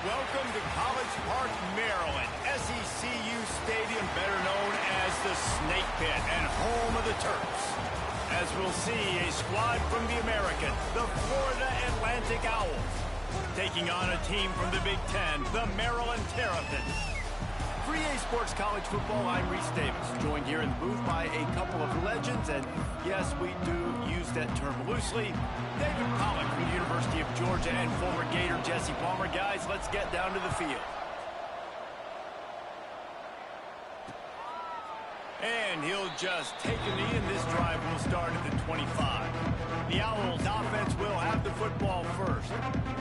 Welcome to College Park, Maryland, SECU Stadium, better known as the Snake Pit and home of the Terps. As we'll see, a squad from the American, the Florida Atlantic Owls, taking on a team from the Big Ten, the Maryland Terrapins. For EA Sports College Football, I'm Reese Davis, joined here in the booth by a couple of legends, and yes, we do use that term loosely. David Pollack from the University of Georgia and former Gator Jesse Palmer. Guys, let's get down to the field. And he'll just take a knee, and this drive will start at the 25. The Owls offense will have the football first.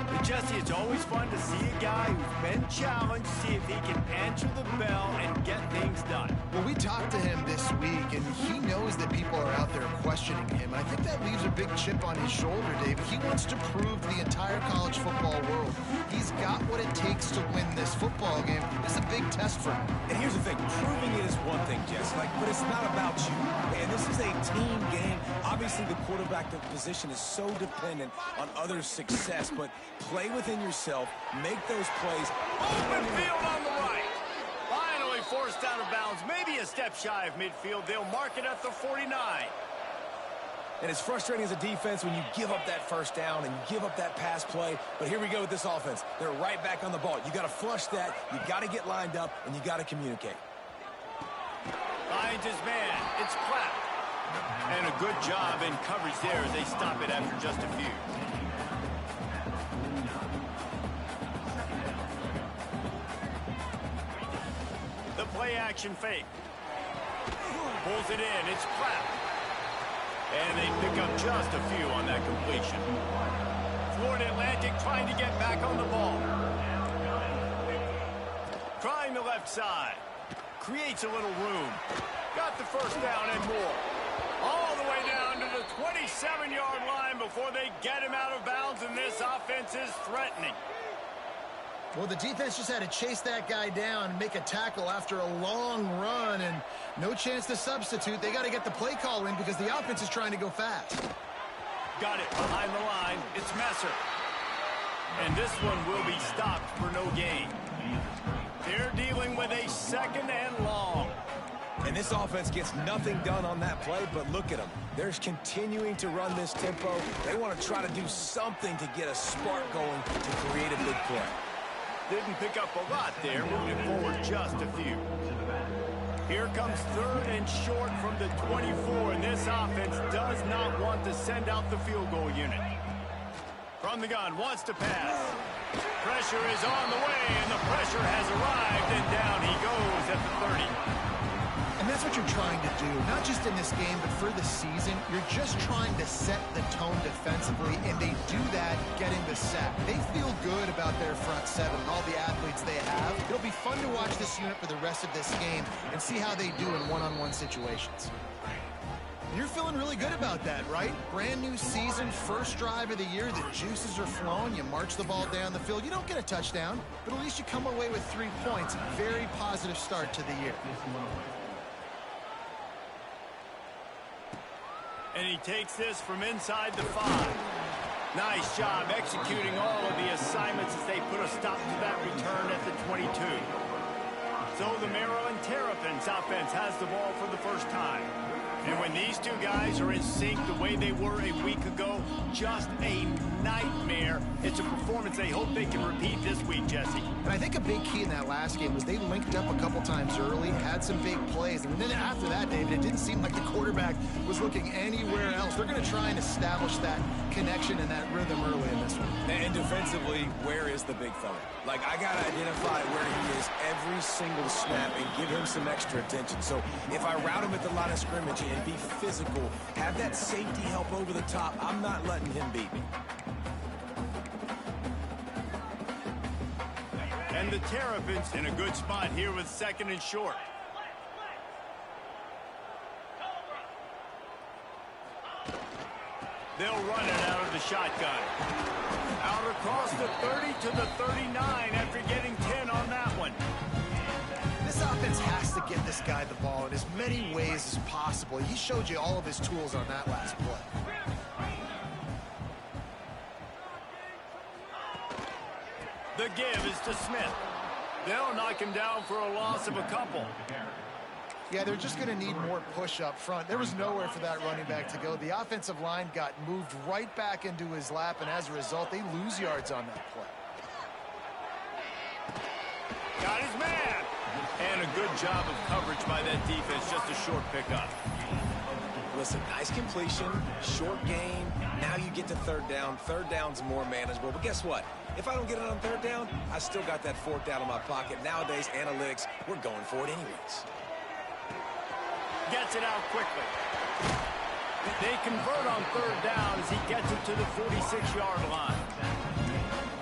But Jesse, it's always fun to see a guy who's been challenged, see if he can answer the bell and get things done. Well, we talked to him this week, and he knows that people are out there questioning him. I think that leaves a big chip on his shoulder, Dave. He wants to prove to the entire college football world he's got what it takes to win this football game. It's a big test for him. And here's the thing, proving it is one thing, Jess, but it's not about you. And this is a team game. Obviously, the quarterback position is so dependent on others' success, but play within yourself, make those plays. Open field on the right. Finally forced out of bounds, maybe a step shy of midfield. They'll mark it at the 49. And it's frustrating as a defense when you give up that first down and you give up that pass play. But here we go with this offense. They're right back on the ball. You got to flush that. You got to get lined up, and you got to communicate. Finds his man. It's Clapp. And a good job in coverage there as they stop it after just a few. The play action fake. Pulls it in. It's Clapp. And they pick up just a few on that completion. Florida Atlantic trying to get back on the ball. Trying the left side. Creates a little room. Got the first down and more. All the way down to the 27-yard line before they get him out of bounds, and this offense is threatening. Well, the defense just had to chase that guy down and make a tackle after a long run, and no chance to substitute. They got to get the play call in because the offense is trying to go fast. Got it behind the line. It's Messer. And this one will be stopped for no gain. They're dealing with a second and long. And this offense gets nothing done on that play, but look at them. They're continuing to run this tempo. They want to try to do something to get a spark going to create a big play. Didn't pick up a lot there, moving forward just a few. Here comes third and short from the 24, and this offense does not want to send out the field goal unit. From the gun, wants to pass. Pressure is on the way, and the pressure has arrived, and down he goes at the 30. And that's what you're trying to do, not just in this game, but for the season. You're just trying to set the tone defensively, and they do that getting the sack. They feel good about their front seven and all the athletes they have. It'll be fun to watch this unit for the rest of this game and see how they do in one-on-one situations. You're feeling really good about that, right? Brand new season, first drive of the year, the juices are flowing, you march the ball down the field. You don't get a touchdown, but at least you come away with 3 points. Very positive start to the year. And he takes this from inside the 5. Nice job executing all of the assignments as they put a stop to that return at the 22. So the Maryland Terrapins offense has the ball for the first time. And when these two guys are in sync the way they were a week ago, just a nightmare. It's a performance they hope they can repeat this week, Jesse. And I think a big key in that last game was they linked up a couple times early, had some big plays, and then after that, David, it didn't seem like the quarterback was looking anywhere else. They're going to try and establish that connection and that rhythm early in this one. And defensively, where is the big fella? Like, I got to identify where he is every single snap and give him some extra attention. So if I route him at the line of scrimmage and be physical, have that safety help over the top, I'm not letting him beat me. And the Terrapins in a good spot here with second and short. They'll run it out of the shotgun. Out across the 30 to the 39 after getting 10 on that one. This offense has to get this guy the ball in as many ways as possible. He showed you all of his tools on that last play. The give is to Smith. They'll knock him down for a loss of a couple. Yeah, they're just going to need more push up front. There was nowhere for that running back to go. The offensive line got moved right back into his lap, and as a result, they lose yards on that play. Got his man. And a good job of coverage by that defense, just a short pickup. Listen, nice completion, short gain. Now you get to third down. Third down's more manageable. But guess what? If I don't get it on third down, I still got that fourth down in my pocket. Nowadays, analytics, we're going for it anyways. Gets it out quickly. They convert on third down as he gets it to the 46-yard line.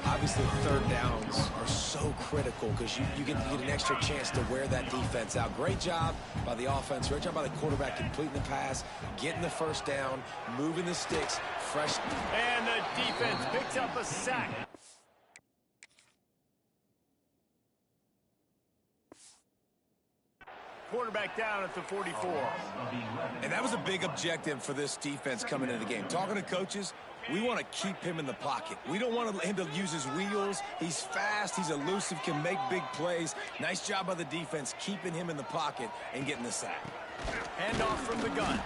Obviously, third downs are so critical because you get an extra chance to wear that defense out. Great job by the offense. Great job by the quarterback completing the pass, getting the first down, moving the sticks, fresh. And the defense picks up a sack. Quarterback down at the 44. And that was a big objective for this defense coming into the game. Talking to coaches, we want to keep him in the pocket. We don't want him to use his wheels. He's fast. He's elusive, can make big plays. Nice job by the defense keeping him in the pocket and getting the sack. Handoff from the gun.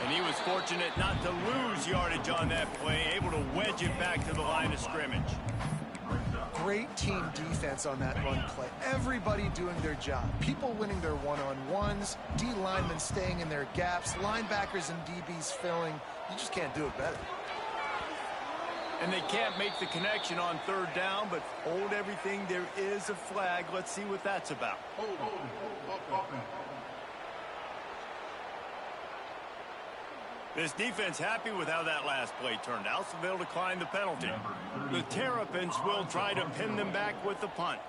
And he was fortunate not to lose yardage on that play, able to wedge it back to the line of scrimmage. Great team defense on that run play. Everybody doing their job. People winning their one-on-ones, D linemen staying in their gaps, linebackers and DBs filling. You just can't do it better. And they can't make the connection on third down, but hold everything. There is a flag. Let's see what that's about. This defense happy with how that last play turned out, so they'll decline the penalty. The Terrapins will try to pin them back with the punt.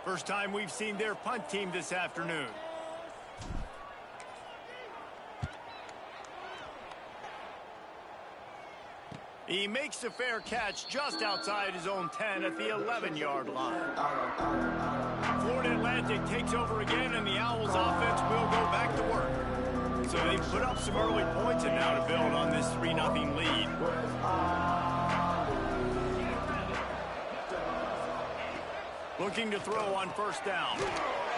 First time we've seen their punt team this afternoon. He makes the fair catch just outside his own 10 at the 11-yard line. Florida Atlantic takes over again, and the Owls offense will go back to work. So they put up some early points and now to build on this 3-0 lead. Looking to throw on first down.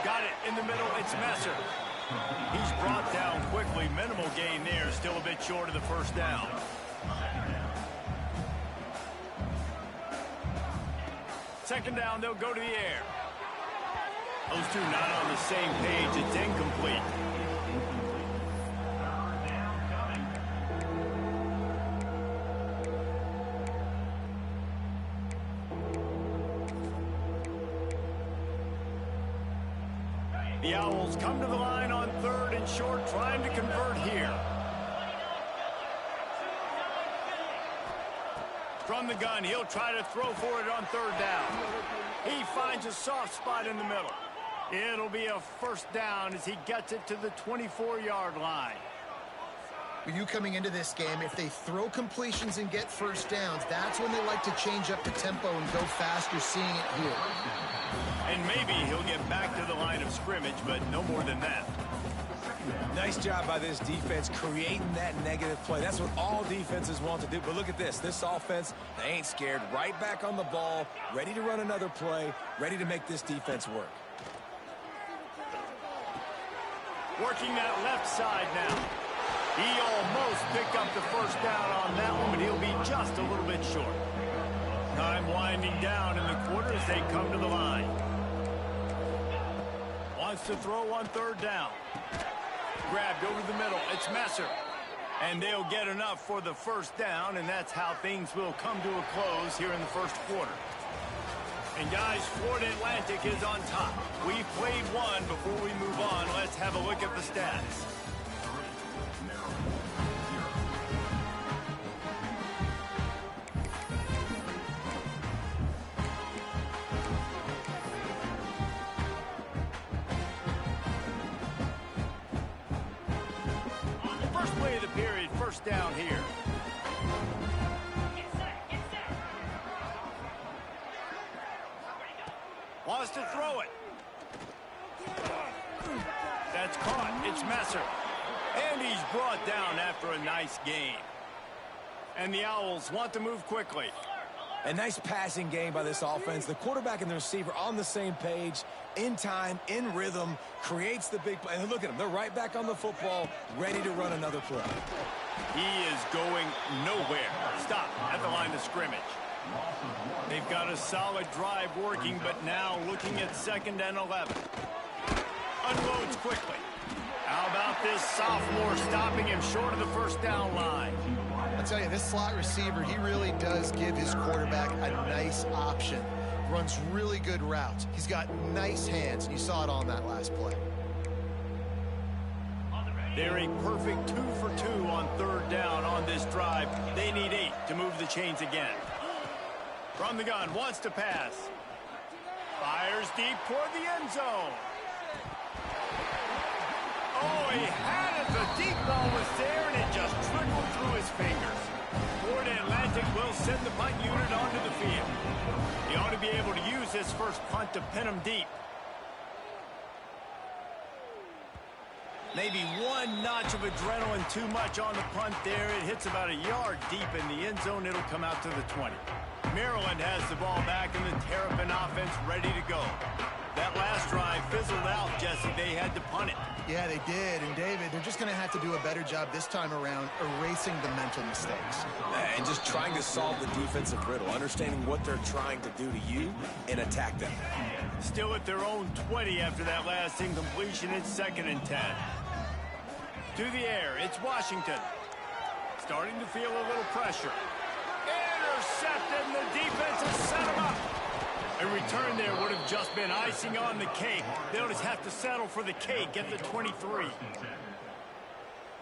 Got it in the middle. It's Messer. He's brought down quickly. Minimal gain there. Still a bit short of the first down. Second down, they'll go to the air. Those two not on the same page. It's incomplete. The Owls come to the line on third and short, trying to convert here. From the gun, he'll try to throw for it on third down. He finds a soft spot in the middle. It'll be a first down as he gets it to the 24-yard line. With you coming into this game, if they throw completions and get first downs, that's when they like to change up the tempo and go faster, seeing it here. And maybe he'll get back to the line of scrimmage, but no more than that. Nice job by this defense creating that negative play. That's what all defenses want to do. But look at this. This offense, they ain't scared. Right back on the ball, ready to run another play, ready to make this defense work. Working that left side now. He almost picked up the first down on that one, but he'll be just a little bit short. Time winding down in the quarter as they come to the line. Wants to throw on third down. Grabbed over the middle. It's Messer. And they'll get enough for the first down, and that's how things will come to a close here in the first quarter. And guys, Florida Atlantic is on top. We've played one. Before we move on, let's have a look at the stats. First play of the period, first down here. Wants to throw it. That's caught. It's Messer. And he's brought down after a nice gain. And the Owls want to move quickly. A nice passing game by this offense. The quarterback and the receiver on the same page, in time, in rhythm, creates the big play. And look at them. They're right back on the football, ready to run another play. He is going nowhere. Stop at the line of scrimmage. They've got a solid drive working, but now looking at 2nd and 11. Unloads quickly. How about this sophomore stopping him short of the first down line? I'll tell you, this slot receiver, he really does give his quarterback a nice option. Runs really good routes. He's got nice hands, and you saw it on that last play. They're a perfect 2 for 2 on 3rd down on this drive. They need 8 to move the chains again. From the gun, wants to pass. Fires deep toward the end zone. Oh, he had it. The deep ball was there, and it just trickled through his fingers. Florida Atlantic will send the punt unit onto the field. He ought to be able to use his first punt to pin him deep. Maybe one notch of adrenaline too much on the punt there. It hits about a yard deep in the end zone. It'll come out to the 20. Maryland has the ball back, and the Terrapin offense ready to go. That last drive fizzled out, Jesse. They had to punt it. Yeah, they did. And, David, they're just going to have to do a better job this time around erasing the mental mistakes. And just trying to solve the defensive riddle, understanding what they're trying to do to you and attack them. Still at their own 20 after that last incompletion. It's 2nd and 10. To the air, it's Washington. Starting to feel a little pressure. Intercepted, and the defense has set him up. A return there would have just been icing on the cake. They'll just have to settle for the cake at the 23.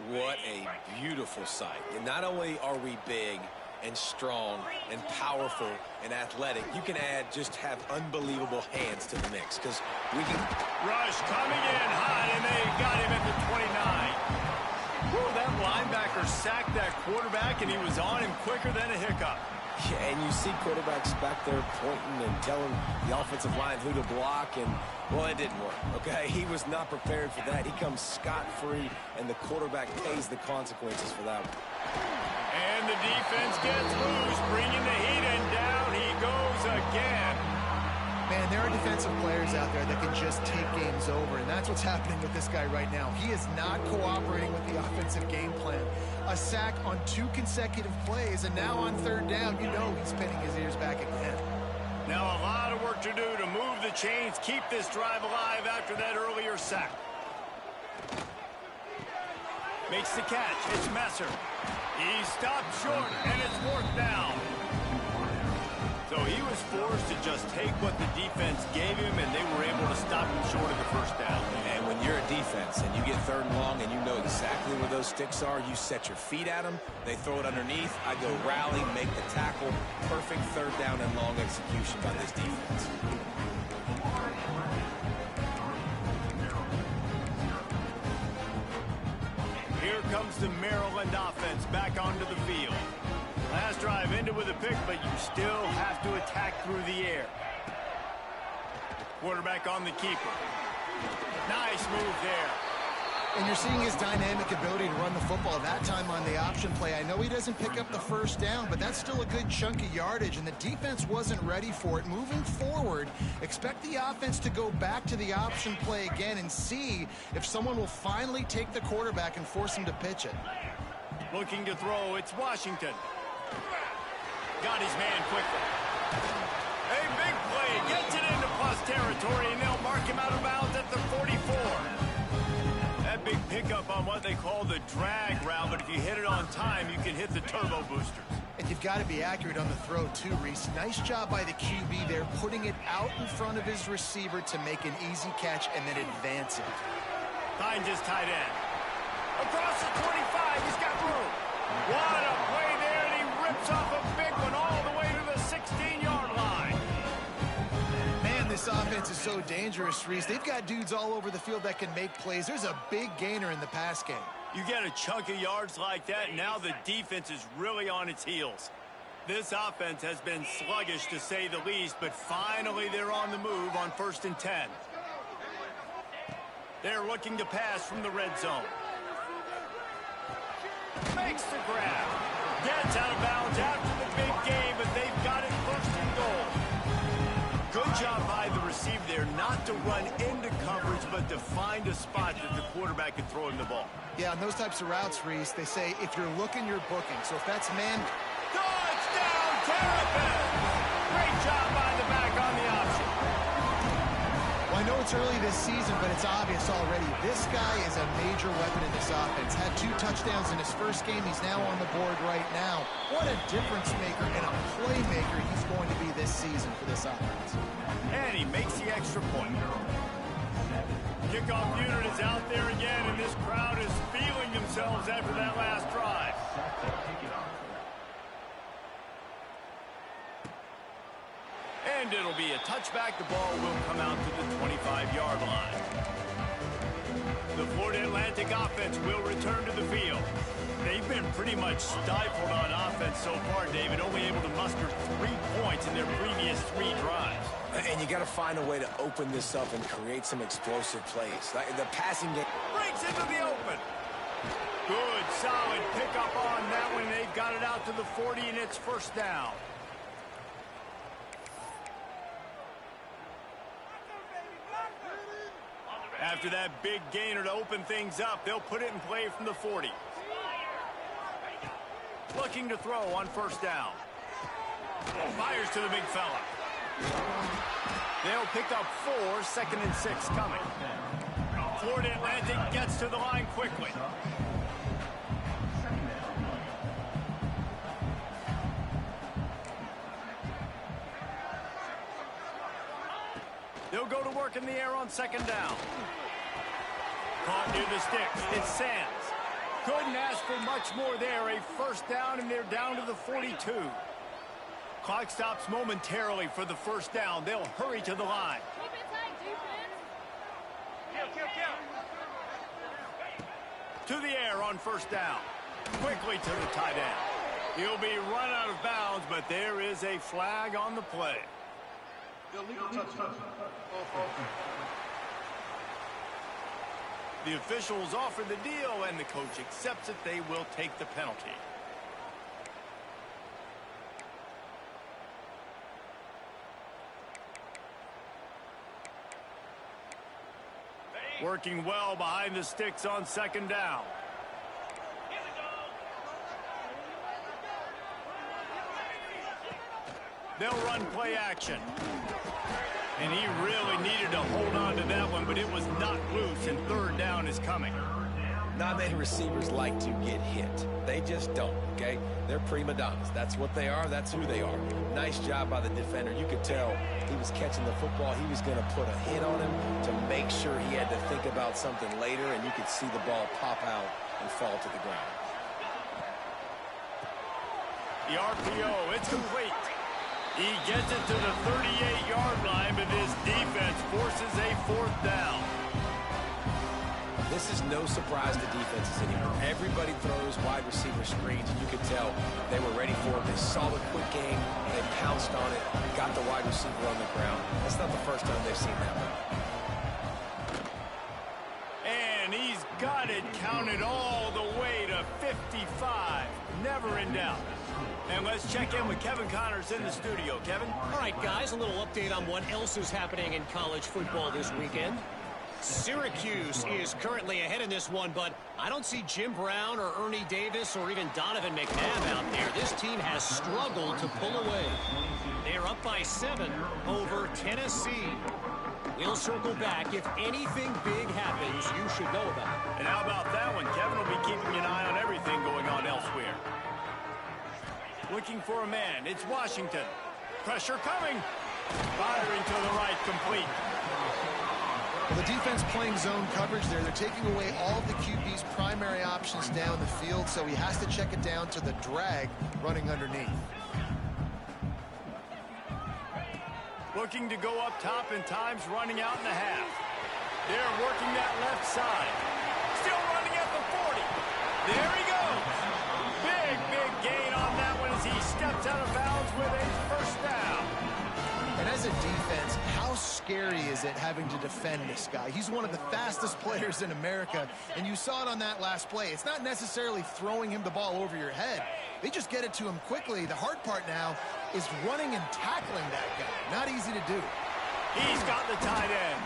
What a beautiful sight. And not only are we big and strong and powerful and athletic, you can have unbelievable hands to the mix, because we can... Rush coming in high, and they got him at the 29. Whew, that linebacker sacked that quarterback, and he was on him quicker than a hiccup. Yeah, and you see quarterbacks back there pointing and telling the offensive line who to block, and, well, it didn't work, okay? He was not prepared for that. He comes scot-free, and the quarterback pays the consequences for that one. And the defense gets loose, bringing the heat, and down he goes again. Man, there are defensive players out there that can just take games over, and that's what's happening with this guy right now. He is not cooperating with the offensive game plan. A sack on 2 consecutive plays, and now on 3rd down, you know he's pinning his ears back again. Now a lot of work to do to move the chains, keep this drive alive after that earlier sack. Makes the catch. It's Messer. He stopped short, and it's 4th down. So he was forced to just take what the defense gave him, and they were able to stop him short of the first down. And when you're a defense and you get 3rd and long and you know exactly where those sticks are, you set your feet at them, they throw it underneath, I go rally, make the tackle. Perfect 3rd down and long execution by this defense. Here comes the Maryland offense back onto the field. Last drive ended with a pick, but you still have to attack through the air. Quarterback on the keeper. Nice move there. And you're seeing his dynamic ability to run the football, that time on the option play. I know he doesn't pick up the first down, but that's still a good chunk of yardage, and the defense wasn't ready for it. Moving forward, expect the offense to go back to the option play again and see if someone will finally take the quarterback and force him to pitch it. Looking to throw, it's Washington. Got his man quickly. A big play, gets it into plus territory, and they'll mark him out of bounds at the 44. That big pickup on what they call the drag route, but if you hit it on time, you can hit the turbo boosters. And you've got to be accurate on the throw, too, Reese. Nice job by the QB there, putting it out in front of his receiver to make an easy catch and then advance it. Finds his tight end. Across the 25, he's got room. What a play there, and he rips off a big one all the way to the 16-yard line. Man, this offense is so dangerous, Reese. They've got dudes all over the field that can make plays. There's a big gainer in the pass game. You get a chunk of yards like that, and now the defense is really on its heels. This offense has been sluggish, to say the least, but finally they're on the move on 1st and 10. They're looking to pass from the red zone. Makes the grab. Gets out of bounds after the big game, but they've got it for by the receiver there not to run into coverage, but to find a spot that the quarterback can throw him the ball. Yeah, on those types of routes, Reese, they say if you're looking, you're booking. So if that's man... Touchdown, Terpin! Great job by the back on the option. Well, I know it's early this season, but it's obvious already. This guy is a major weapon in this offense. Had 2 touchdowns in his first game. He's now on the board right now. What a difference maker and a playmaker he's going to be this season for this offense. And he makes the extra point. Kickoff unit is out there again, and this crowd is feeling themselves after that last drive. And it'll be a touchback. The ball will come out to the 25-yard line. The Florida Atlantic offense will return to the field. They've been pretty much stifled on offense so far, David, only able to muster 3 points in their previous 3 drives. And you got to find a way to open this up and create some explosive plays. Like the passing game Breaks into the open. Good, solid pickup on that one. They've got it out to the 40, and it's first down. After that big gainer to open things up, they'll put it in play from the 40. Looking to throw on first down. Fires to the big fella. They'll pick up 4, 2nd and 6 coming. Florida Atlantic gets to the line quickly. They'll go to work in the air on 2nd down. Caught near the sticks. It's Sands. Couldn't ask for much more there. A first down, and they're down to the 42. Clock stops momentarily for the first down. They'll hurry to the line. Keep it tight, defense. To the air on first down. Quickly to the tight end. He'll be run out of bounds, but there is a flag on the play. The officials offer the deal, and the coach accepts it. They will take the penalty. Working well behind the sticks on 2nd down. They'll run play action. And he really needed to hold on to that one, but it was not loose, and 3rd down is coming. Not many receivers like to get hit. They just don't, okay? They're prima donnas. That's what they are. That's who they are. Nice job by the defender. You could tell he was catching the football. He was going to put a hit on him to make sure he had to think about something later, and you could see the ball pop out and fall to the ground. The RPO, it's complete. He gets it to the 38-yard line, but this defense forces a 4th down. This is no surprise to defenses anymore. Everybody throws wide receiver screens, and you could tell they were ready for it. They saw the quick game, they pounced on it, got the wide receiver on the ground. That's not the first time they've seen that one. And he's got it counted all the way to 55. Never in doubt. And let's check in with Kevin Connors in the studio. Kevin? All right, guys, a little update on what else is happening in college football this weekend. Syracuse is currently ahead in this one, but I don't see Jim Brown or Ernie Davis or even Donovan McNabb out there. This team has struggled to pull away. They're up by 7 over Tennessee. We'll circle back. If anything big happens, you should know about it. And how about that one? Kevin will be keeping an eye on everything going on elsewhere. Looking for a man. It's Washington. Pressure coming. Firing to the right, complete. Well, the defense playing zone coverage there. They're taking away all of the QB's primary options down the field, so he has to check it down to the drag running underneath. Looking to go up top, and time's running out in the half. They're working that left side. Still running at the 40. There he goes. Big gain on that one as he steps out of bounds with a first down. And as a defense, how scary is it having to defend this guy? He's one of the fastest players in America, and you saw it on that last play. It's not necessarily throwing him the ball over your head. They just get it to him quickly. The hard part now is running and tackling that guy. Not easy to do. He's got the tight end.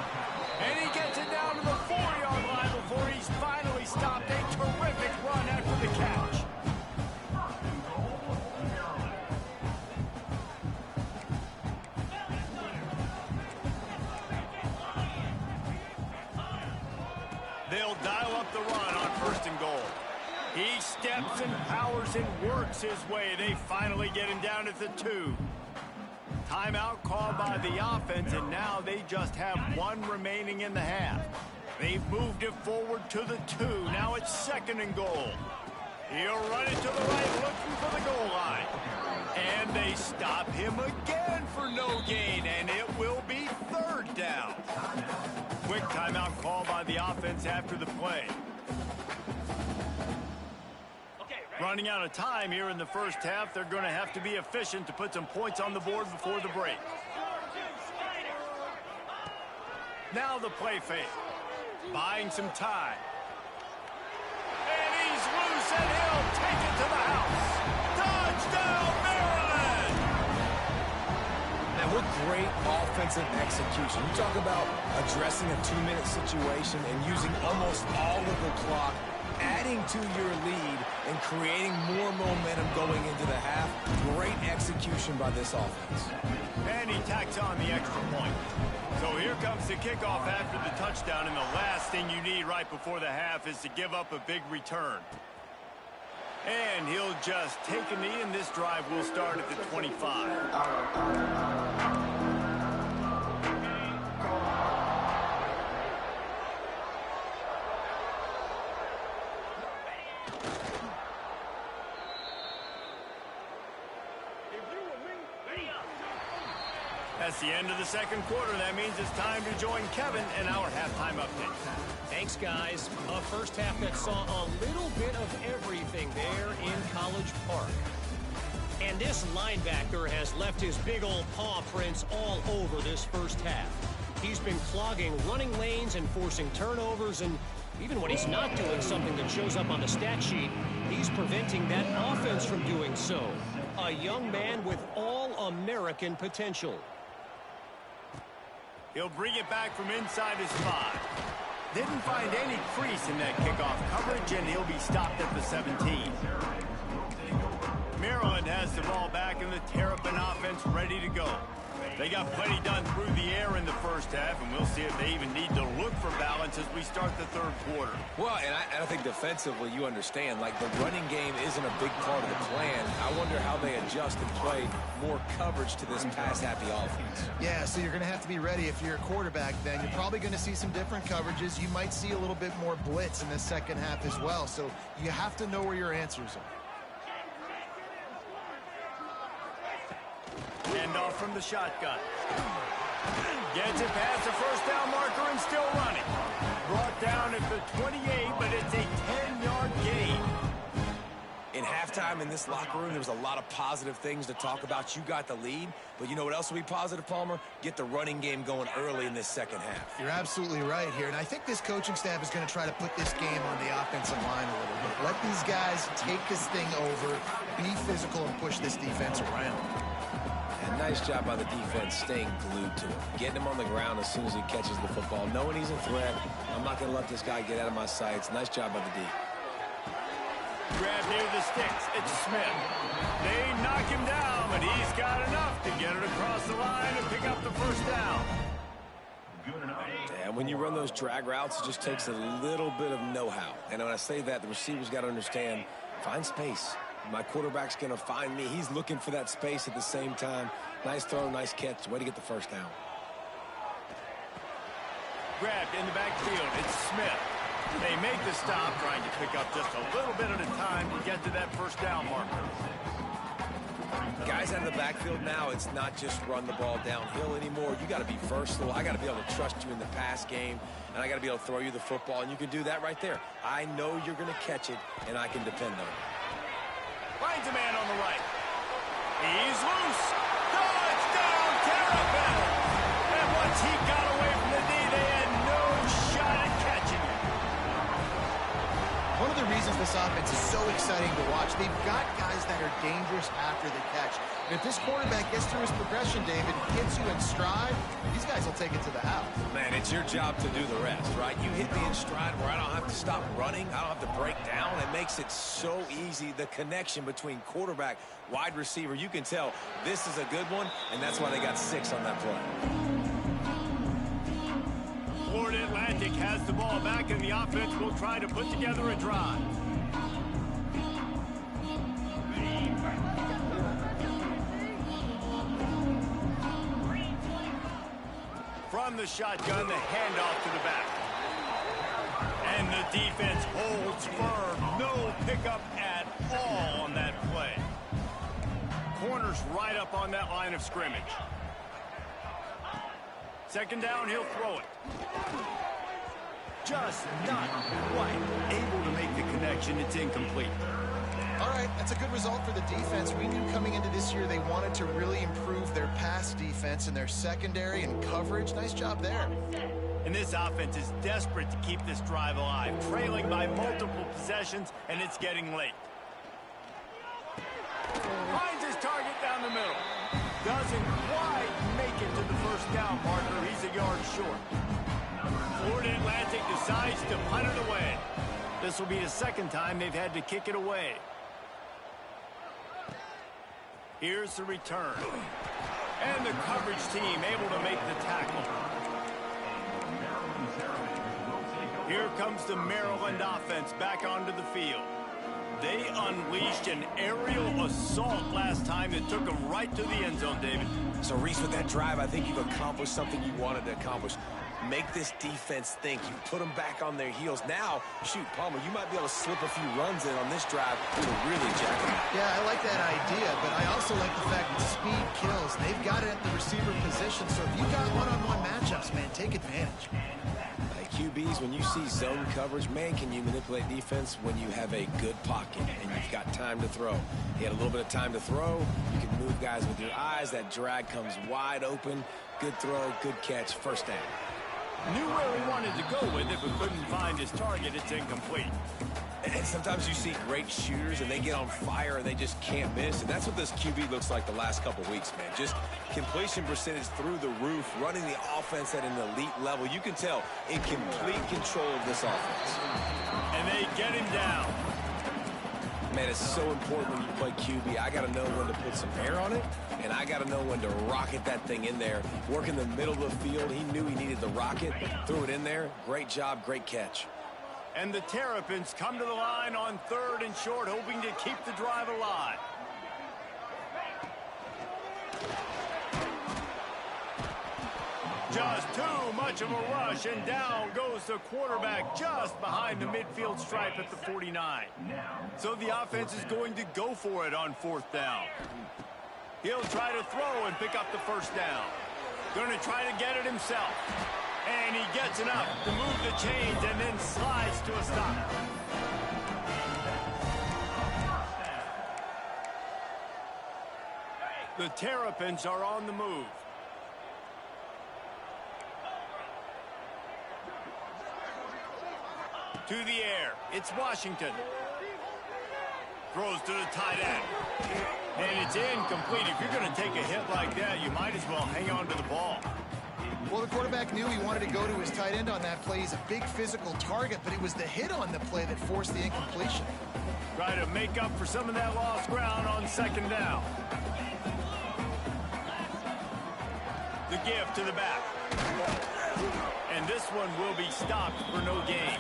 And he gets it down to the 4-yard line before he's finally stopped. A terrific run after the catch. They'll dial up the run on 1st and goal. He steps and powers and works his way. They finally get him down at the 2. Timeout called by the offense, and now they just have 1 remaining in the half. They've moved it forward to the 2. Now it's 2nd and goal. He'll run it to the right, looking for the goal line. And they stop him again for no gain, and it will be 3rd down. Quick timeout call by the offense after the play. Running out of time here in the first half. They're going to have to be efficient to put some points on the board before the break. Now the play fake. Buying some time. And he's loose, and he'll take it to the house. Touchdown, Maryland! Now, what great offensive execution. You talk about addressing a 2-minute situation and using almost all of the clock, adding to your lead and creating more momentum going into the half. Great execution by this offense. And he tacks on the extra point. So here comes the kickoff after the touchdown, and the last thing you need right before the half is to give up a big return. And he'll just take a knee, and this drive will start at the 25. That's the end of the 2nd quarter. That means it's time to join Kevin in our halftime update. Thanks, guys. A first half that saw a little bit of everything there in College Park. And this linebacker has left his big old paw prints all over this first half. He's been clogging running lanes and forcing turnovers, and even when he's not doing something that shows up on the stat sheet, he's preventing that offense from doing so. A young man with all-American potential. He'll bring it back from inside his 5. Didn't find any crease in that kickoff coverage, and he'll be stopped at the 17. Maryland has the ball back, and the Terpin offense ready to go. They got plenty done through the air in the first half, and we'll see if they even need to look for balance as we start the 3rd quarter. Well, and I think defensively, you understand, like the running game isn't a big part of the plan. I wonder how they adjust and play more coverage to this pass-happy offense. Yeah, so you're going to have to be ready if you're a quarterback then. You're probably going to see some different coverages. You might see a little bit more blitz in the 2nd half as well, so you have to know where your answers are. Hand off from the shotgun. Gets it past the 1st down marker and still running. Brought down at the 28, but it's a 10-yard gain. In halftime in this locker room, there was a lot of positive things to talk about. You got the lead, but you know what else will be positive, Palmer? Get the running game going early in this 2nd half. You're absolutely right here, and I think this coaching staff is going to try to put this game on the offensive line a little bit. Let these guys take this thing over, be physical, and push this defense around. And nice job by the defense staying glued to him. Getting him on the ground as soon as he catches the football. Knowing he's a threat, I'm not going to let this guy get out of my sights. Nice job by the D. Grab near the sticks. It's Smith. They knock him down, but he's got enough to get it across the line and pick up the 1st down. And when you run those drag routes, it just takes a little bit of know-how. And when I say that, the receivers got to understand, find space. My quarterback's going to find me. He's looking for that space at the same time. Nice throw, nice catch. Way to get the 1st down. Grabbed in the backfield. It's Smith. They make the stop, trying to pick up just a little bit at a time to get to that 1st down marker. Guys out of the backfield now, it's not just run the ball downhill anymore. You got to be versatile. I got to be able to trust you in the pass game, and I got to be able to throw you the football, and you can do that right there. I know you're going to catch it, and I can depend on it. Finds a man on the right. He's loose. Touchdown, Terpin! And once he got away from the D, they had no shot at catching him. One of of the reasons this offense is so exciting to watch. They've got guys that are dangerous after the catch. And if this quarterback gets through his progression, David, gets you in stride, these guys will take it to the house. Man, it's your job to do the rest, right? You hit me in stride where I don't have to stop running. I don't have to break down. It makes it so easy. The connection between quarterback, wide receiver, you can tell this is a good one, and that's why they got 6 on that play. Florida Atlantic has the ball back, and the offense will try to put together a drive. From the shotgun, the handoff to the back. And the defense holds firm. No pickup at all on that play. Corner's right up on that line of scrimmage. Second down, he'll throw it. Just not quite able to make the connection. It's incomplete. All right, that's a good result for the defense. We knew coming into this year they wanted to really improve their pass defense and their secondary and coverage. Nice job there. And this offense is desperate to keep this drive alive, trailing by multiple possessions, and it's getting late. Finds his target down the middle. Doesn't quite make it to the first down, partner. He's a yard short. Florida Atlantic decides to punt it away. This will be the second time they've had to kick it away. Here's the return. And the coverage team able to make the tackle. Here comes the Maryland offense back onto the field. They unleashed an aerial assault last time that took them right to the end zone, David. So, Reese, with that drive, I think you've accomplished something you wanted to accomplish. Make this defense think. You put them back on their heels. Now, shoot, Palmer, you might be able to slip a few runs in on this drive to really jack them up. Yeah, I like that idea, but I also like the fact that speed kills. They've got it at the receiver position, so if you got one-on-one matchups, man, take advantage. QBs, when you see zone coverage, man, can you manipulate defense when you have a good pocket and you've got time to throw. He had a little bit of time to throw. You can move guys with your eyes. That drag comes wide open. Good throw, good catch, first down. Knew where he wanted to go with it, but couldn't find his target. It's incomplete. And sometimes you see great shooters, and they get on fire, and they just can't miss. And that's what this QB looks like the last couple weeks, man. Just completion percentage through the roof, running the offense at an elite level. You can tell in complete control of this offense. And they get him down. Man, it's so important when you play QB. I got to know when to put some air on it, and I got to know when to rocket that thing in there. Work in the middle of the field. He knew he needed the rocket. Threw it in there. Great job, great catch. And the Terrapins come to the line on 3rd and short, hoping to keep the drive alive. Just too much of a rush, and down goes the quarterback just behind the midfield stripe at the 49. So the offense is going to go for it on 4th down. He'll try to throw and pick up the first down. Going to try to get it himself. And he gets enough to move the chains and then slides to a stop. The Terrapins are on the move. To the air. It's Washington. Throws to the tight end. And it's incomplete. If you're going to take a hit like that, you might as well hang on to the ball. Well, the quarterback knew he wanted to go to his tight end on that play. He's a big physical target, but it was the hit on the play that forced the incompletion. Try to make up for some of that lost ground on 2nd down. The give to the back. And this one will be stopped for no gain.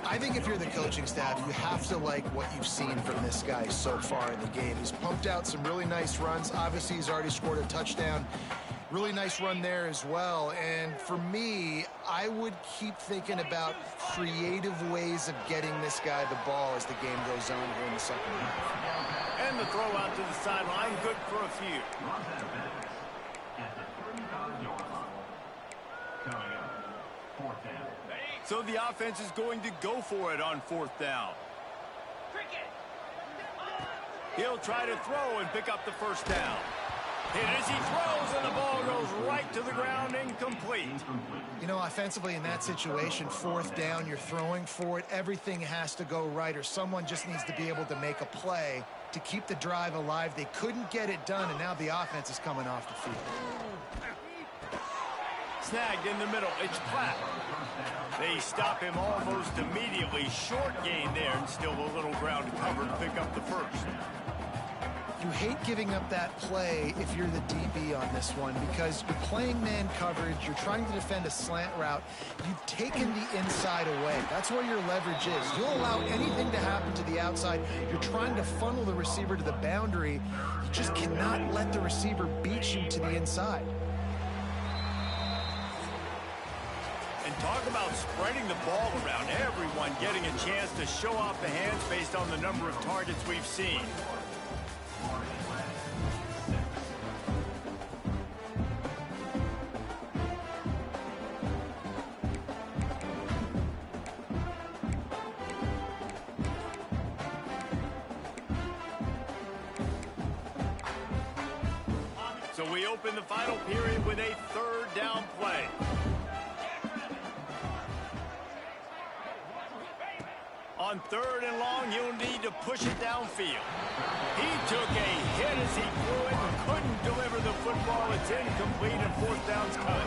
I think if you're the coaching staff, you have to like what you've seen from this guy so far in the game. He's pumped out some really nice runs. Obviously, he's already scored a touchdown. Really nice run there as well. And for me, I would keep thinking about creative ways of getting this guy the ball as the game goes on here in the second half. And the throw out to the sideline, good for a few. So the offense is going to go for it on 4th down. He'll try to throw and pick up the first down. Hit as he throws, and the ball goes right to the ground, incomplete. You know, offensively in that situation, 4th down, you're throwing for it. Everything has to go right, or someone just needs to be able to make a play to keep the drive alive. They couldn't get it done, and now the offense is coming off the field. Snagged in the middle. It's Platt. They stop him almost immediately. Short gain there, and still a little ground to cover to pick up the first. You hate giving up that play if you're the DB on this one because you're playing man coverage, you're trying to defend a slant route, you've taken the inside away. That's where your leverage is. You'll allow anything to happen to the outside. You're trying to funnel the receiver to the boundary. You just cannot let the receiver beat you to the inside. And talk about spreading the ball around. Everyone getting a chance to show off the hands based on the number of targets we've seen. So we open the final period with a 3rd down play. On 3rd and long, you'll need to push it downfield. He took a hit as he threw it and couldn't deliver the football. It's incomplete and 4th down's cut.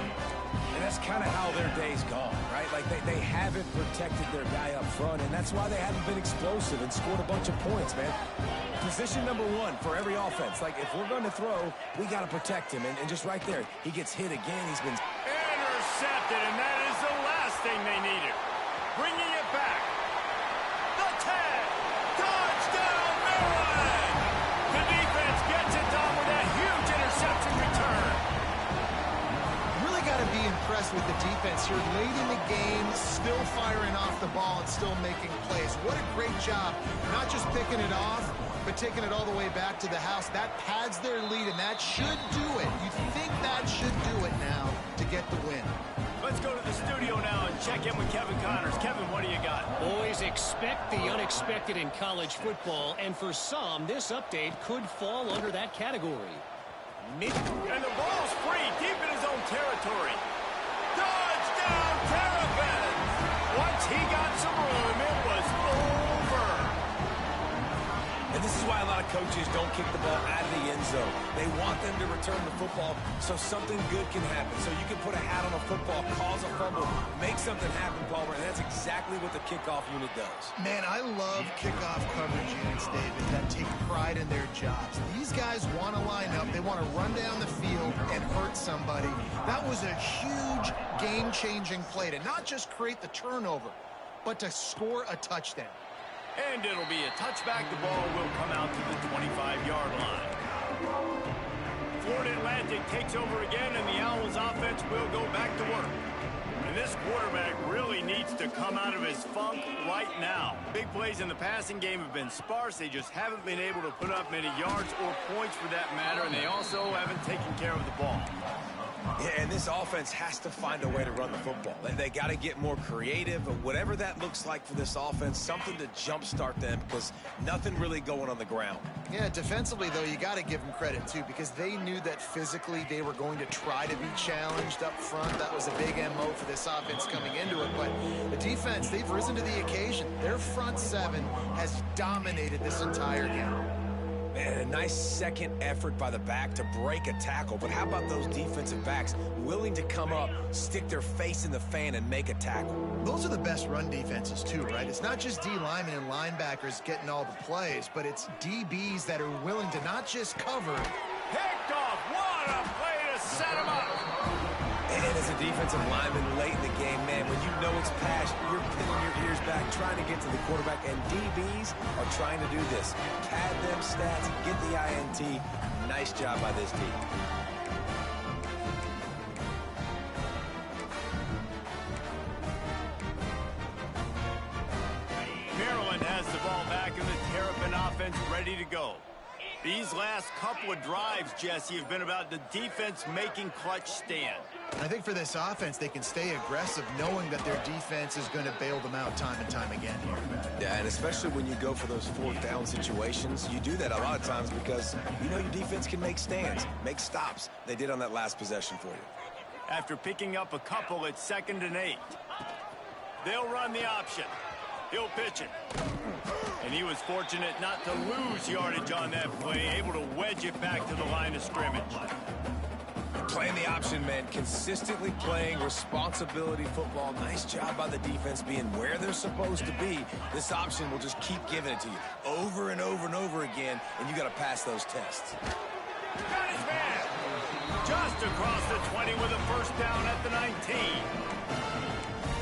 And that's kind of how their day's gone, right? Like they haven't protected their guy up front, and that's why they haven't been explosive and scored a bunch of points, man. Position number 1 for every offense. Like, if we're going to throw, we got to protect him. And just right there, he gets hit again. He's been intercepted, and that is the last thing they needed. Bringing it back. The 10. Touchdown, Maryland! The defense gets it done with a huge interception return. Really got to be impressed with the defense here. Late in the game, still firing off the ball and still making plays. What a great job. Not just picking it off, but taking it all the way back to the house. That pads their lead, and that should do it. You think that should do it now to get the win. Let's go to the studio now and check in with Kevin Connors. Kevin, what do you got? Boys, expect the unexpected in college football, and for some, this update could fall under that category. And the ball's free, deep in his own territory. Touchdown, Terpin! Once he got some room, it was over. And this is why a lot of coaches don't kick the ball out of the end zone. They want them to return the football so something good can happen. So you can put a hat on a football, cause a fumble, make something happen, Palmer, and that's exactly what the kickoff unit does. Man, I love kickoff coverage units, David, that take pride in their jobs. These guys want to line up. They want to run down the field and hurt somebody. That was a huge game-changing play to not just create the turnover, but to score a touchdown. And it'll be a touchback. The ball will come out to the 25-yard line. Florida Atlantic takes over again, and the Owls offense will go back to work. And this quarterback really needs to come out of his funk right now. Big plays in the passing game have been sparse. They just haven't been able to put up many yards or points for that matter, and they also haven't taken care of the ball. Yeah, and this offense has to find a way to run the football. They got to get more creative, but whatever that looks like for this offense, something to jumpstart them because nothing really going on the ground. Yeah, defensively, though, you got to give them credit, too, because they knew that physically they were going to try to be challenged up front. That was a big MO for this offense coming into it. But the defense, they've risen to the occasion. Their front 7 has dominated this entire game. Man, a nice second effort by the back to break a tackle. But how about those defensive backs willing to come up, stick their face in the fan, and make a tackle? Those are the best run defenses, too, right? It's not just D linemen and linebackers getting all the plays, but it's DBs that are willing to not just cover. Picked off. What a play to set him up. And as a defensive lineman late in the game, man, when you know it's passion, you're pinning your ears back, trying to get to the quarterback, and DBs are trying to do this. Pad them stats, get the INT. Nice job by this team. Maryland has the ball back in the Terrapin offense ready to go. These last couple of drives, Jesse, have been about the defense making clutch stand. I think for this offense, they can stay aggressive knowing that their defense is going to bail them out time and time again here. Yeah, and especially when you go for those fourth down situations, you do that a lot of times because you know your defense can make stands, make stops. They did on that last possession for you. After picking up a couple, it's 2nd and 8. They'll run the option. He'll pitch it. And he was fortunate not to lose yardage on that play, able to wedge it back to the line of scrimmage. Playing the option meant consistently playing responsibility football. Nice job by the defense being where they're supposed to be. This option will just keep giving it to you over and over and over again, and you got to pass those tests. Got his man. Just across the 20 with a first down at the 19.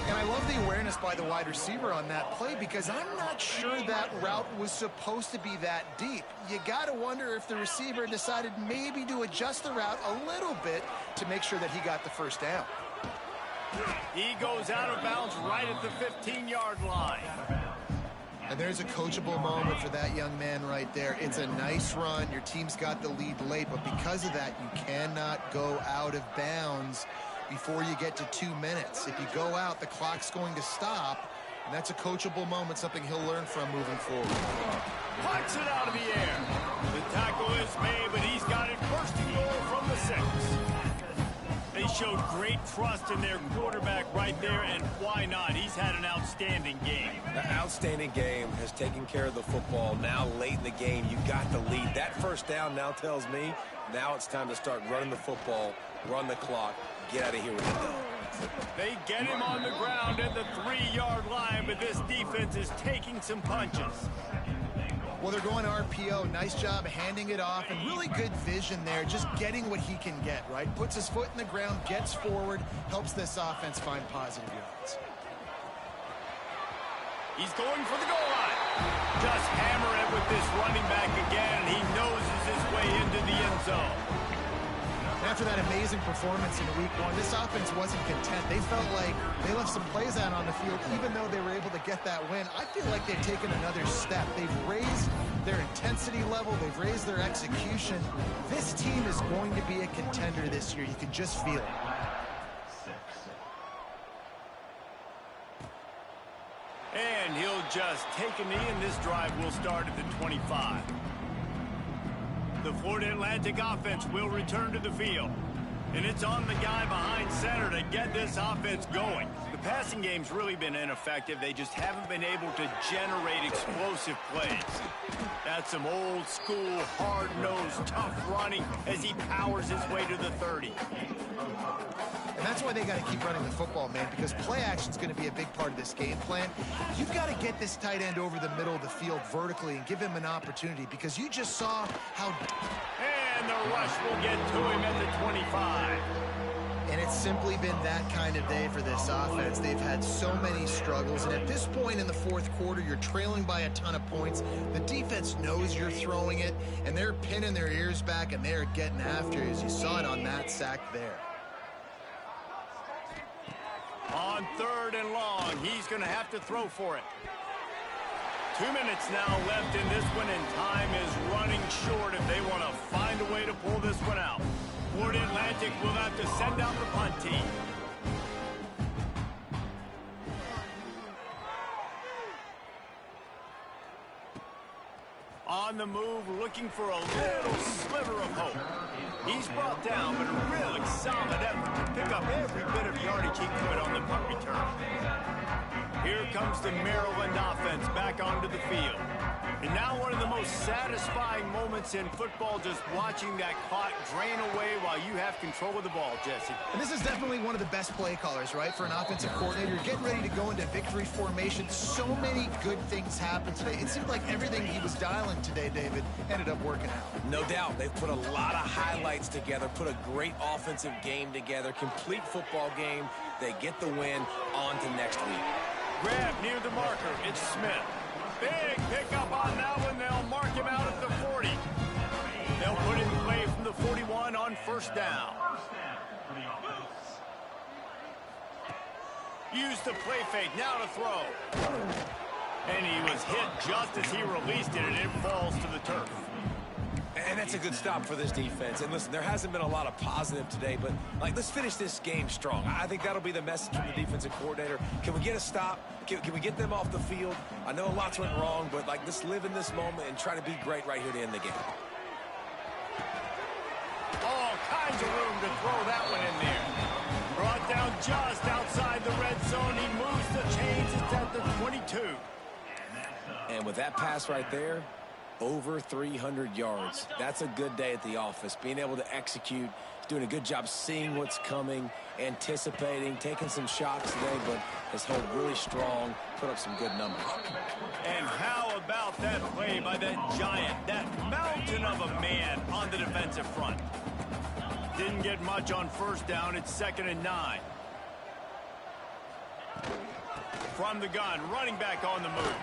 And I love the awareness by the wide receiver on that play because I'm not sure that route was supposed to be that deep. You got to wonder if the receiver decided maybe to adjust the route a little bit to make sure that he got the first down. He goes out of bounds right at the 15-yard line. And there's a coachable moment for that young man right there. It's a nice run. Your team's got the lead late, but because of that, you cannot go out of bounds before you get to 2 minutes. If you go out, the clock's going to stop, and that's a coachable moment, something he'll learn from moving forward. Punts it out of the air. The tackle is made, but he's got it first and goal from the 6. They showed great trust in their quarterback right there, and why not? He's had an outstanding game. An outstanding game, has taken care of the football. Now late in the game, you got the lead. That first down now tells me now it's time to start running the football, run the clock, get out of here with it though. They get him on the ground at the 3-yard line, but this defense is taking some punches. Well, they're going RPO. Nice job handing it off, and really good vision there, just getting what he can get, right? Puts his foot in the ground, gets forward, helps this offense find positive yards. He's going for the goal line. Just hammer it with this running back again. He noses his way into the end zone. After that amazing performance in week 1, this offense wasn't content. They felt like they left some plays out on the field, even though they were able to get that win. I feel like they've taken another step. They've raised their intensity level. They've raised their execution. This team is going to be a contender this year. You can just feel it. And he'll just take a knee, and this drive will start at the 25. The Florida Atlantic offense will return to the field. And it's on the guy behind center to get this offense going. The passing game's really been ineffective. They just haven't been able to generate explosive plays. That's some old school, hard-nosed, tough running as he powers his way to the 30. And that's why they got to keep running the football, man, because play action is going to be a big part of this game plan. You've got to get this tight end over the middle of the field vertically and give him an opportunity, because you just saw how... And the rush will get to him at the 25. And it's simply been that kind of day for this offense. They've had so many struggles, and at this point in the fourth quarter, you're trailing by a ton of points. The defense knows you're throwing it, and they're pinning their ears back, and they're getting after you, as you saw it on that sack there. On 3rd and long, he's going to have to throw for it. 2 minutes now left in this one, and time is running short if they want to find a way to pull this one out. Florida Atlantic will have to send out the punt team. On the move, looking for a little sliver of hope. He's brought down, but a really solid effort to pick up every bit of yardage he could on the punt return. Here comes the Maryland offense back onto the field. And now one of the most satisfying moments in football, just watching that clock drain away while you have control of the ball, Jesse. And this is definitely one of the best play callers, right, for an offensive coordinator. You're getting ready to go into victory formation. So many good things happened today. It seemed like everything he was dialing today, David, ended up working out. No doubt. They've put a lot of highlights together, put a great offensive game together, complete football game. They get the win. On to next week. Grab near the marker. It's Smith. Big pickup on that one. They'll mark him out at the 40. They'll put in play from the 41 on first down. Use the play fake now to throw. And he was hit just as he released it, and it falls to the turf. And that's a good stop for this defense. And listen, there hasn't been a lot of positive today, but, like, let's finish this game strong. I think that'll be the message from the defensive coordinator. Can we get a stop? Can we get them off the field? I know lots went wrong, but, like, let's live in this moment and try to be great right here to end the game. All kinds of room to throw that one in there. Brought down just outside the red zone. He moves the chains. It's at the 22. And with that pass right there, over 300 yards. That's a good day at the office. Being able to execute, doing a good job seeing what's coming, anticipating, taking some shots today, but has held really strong, put up some good numbers. And how about that play by that giant, that mountain of a man on the defensive front? Didn't get much on first down. It's 2nd and 9. From the gun, running back on the move.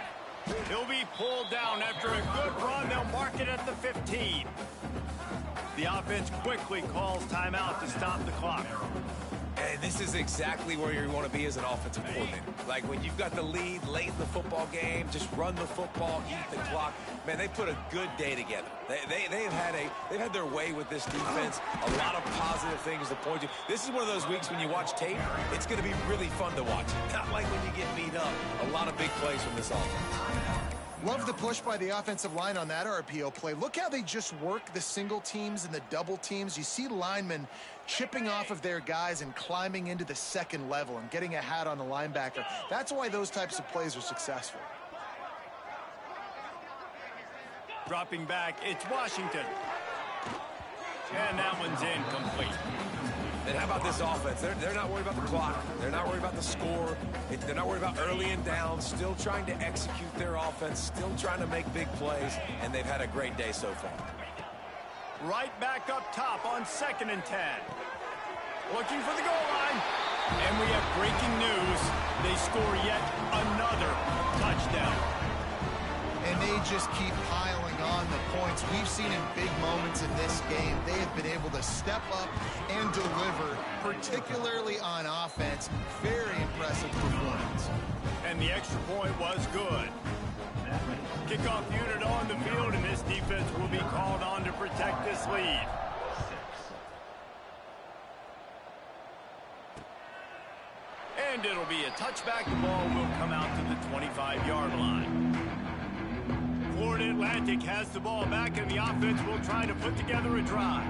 He'll be pulled down after a good run. They'll mark it at the 15. The offense quickly calls timeout to stop the clock. And this is exactly where you want to be as an offensive coordinator. Like when you've got the lead late in the football game, just run the football, eat the clock. Man, they put a good day together. They've had their way with this defense. A lot of positive things to point to. This is one of those weeks when you watch tape, it's going to be really fun to watch. Not like when you get beat up. A lot of big plays from this offense. Love the push by the offensive line on that RPO play. Look how they just work the single teams and the double teams. You see linemen chipping off of their guys and climbing into the second level and getting a hat on the linebacker. That's why those types of plays are successful. Dropping back, it's Washington. And that one's incomplete. And how about this offense? They're not worried about the clock. They're not worried about the score. They're not worried about early and down. Still trying to execute their offense. Still trying to make big plays. And they've had a great day so far. Right back up top on 2nd and 10. Looking for the goal line. And we have breaking news. They score yet another touchdown. And they just keep piling on the points. We've seen in big moments in this game, they have been able to step up and deliver, particularly on offense. Very impressive performance. And the extra point was good. Kickoff unit on the field, and this defense will be called on to protect this lead. And it'll be a touchback. The ball will come out to the 25-yard line. Florida Atlantic has the ball back, and the offense will try to put together a drive.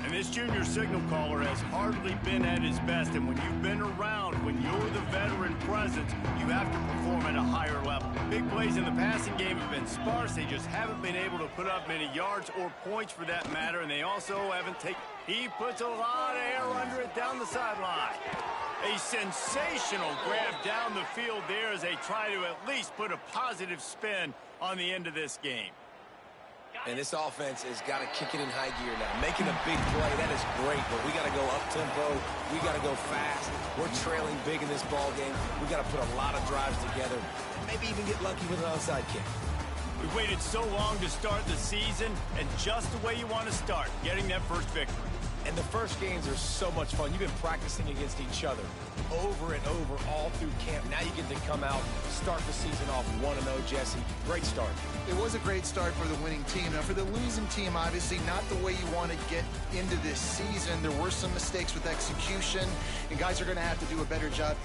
And this junior signal caller has hardly been at his best, and when you've been around, when you're the veteran presence, you have to perform at a higher level. Big plays in the passing game have been sparse. They just haven't been able to put up many yards or points for that matter, and they also haven't taken... He puts a lot of air under it down the sideline. A sensational grab down the field there as they try to at least put a positive spin on the end of this game. And this offense has got to kick it in high gear now. Making a big play, that is great, but we got to go up-tempo. We got to go fast. We're trailing big in this ball game. We got to put a lot of drives together, maybe even get lucky with an onside kick. We've waited so long to start the season, and just the way you want to start, getting that first victory. And the first games are so much fun. You've been practicing against each other over and over all through camp. Now you get to come out, start the season off 1-0, Jesse. Great start. It was a great start for the winning team. Now, for the losing team, obviously not the way you want to get into this season. There were some mistakes with execution, and guys are going to have to do a better job